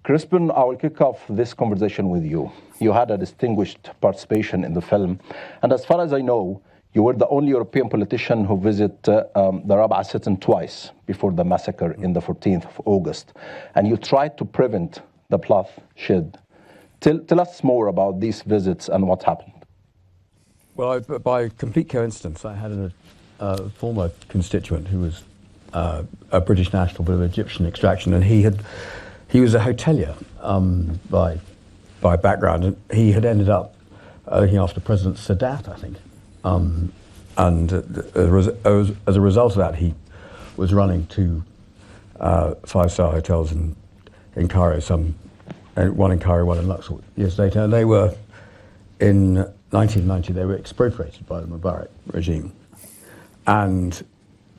Crispin, I will kick off this conversation with you. You had a distinguished participation in the film, and as far as I know, you were the only European politician who visited the Rابعة sit-in twice before the massacre in the 14th of August, and you tried to prevent the bloodshed. Tell us more about these visits and what happened. Well, by complete coincidence, I had a former constituent who was a British national but of Egyptian extraction, and he was a hotelier by background, and he had ended up looking after President Sadat, I think. And as a result of that, he was running two five-star hotels in Cairo, one in Cairo, one in Luxor years later. And they were, in 1990, they were expropriated by the Mubarak regime. And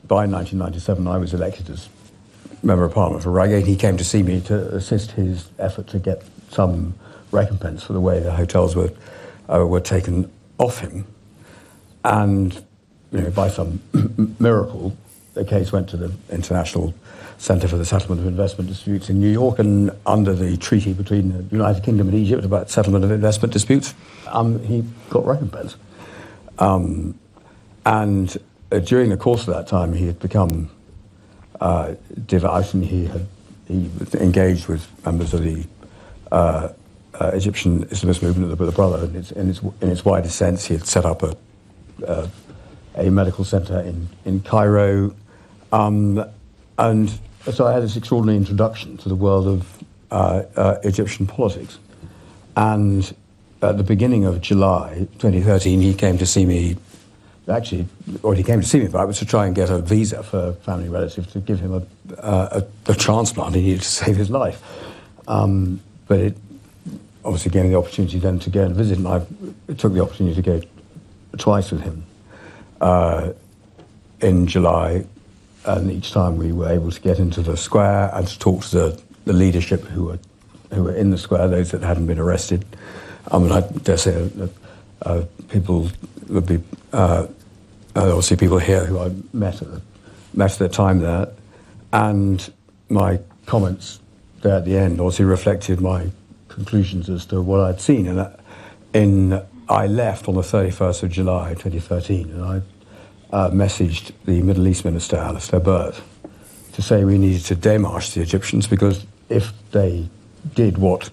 by 1997, I was elected as Member of Parliament for Reigate. He came to see me to assist his effort to get some recompense for the way the hotels were taken off him. And by some miracle, the case went to the International Centre for the Settlement of Investment Disputes in New York, and under the treaty between the United Kingdom and Egypt about settlement of investment disputes, he got recompense. And during the course of that time, he had become devout, and he was engaged with members of the Egyptian Islamist movement, the Brotherhood. In its widest sense, he had set up a medical centre in Cairo, and so I had this extraordinary introduction to the world of Egyptian politics. And at the beginning of July 2013, he came to see me. Actually, or he came to see me, but I was to try and get a visa for a family relative to give him a transplant. He needed to save his life. But it obviously gave me the opportunity then to go and visit, and I took the opportunity to go twice with him in July, and each time we were able to get into the square and to talk to the leadership who were in the square, those that hadn't been arrested. And I dare say people would be obviously people here who I met at the time there, and my comments there at the end obviously reflected my conclusions as to what I'd seen. And I left on the 31st of July 2013, and I messaged the Middle East Minister, Beyrd, to say we needed to démarche the Egyptians, because if they did what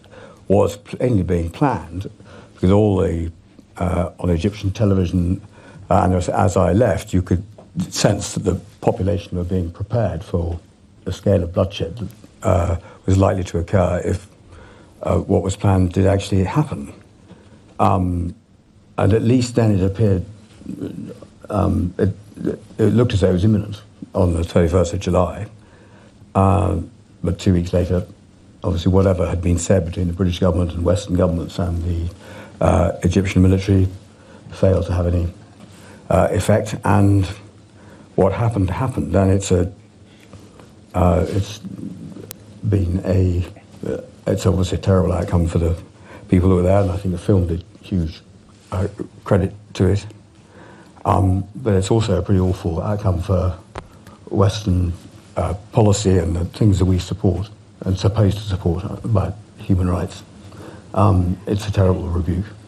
was plainly being planned, because all the on Egyptian television, and as I left, you could sense that the population were being prepared for the scale of bloodshed that was likely to occur if what was planned did actually happen. And at least then it appeared, it looked as though it was imminent on the 31st of July. But 2 weeks later, obviously whatever had been said between the British government and Western governments and the Egyptian military failed to have any effect, and what happened, and it's obviously a terrible outcome for the people who were there, and I think the film did huge credit to it. But it's also a pretty awful outcome for Western policy and the things that we support and supposed to support about human rights. It's a terrible rebuke.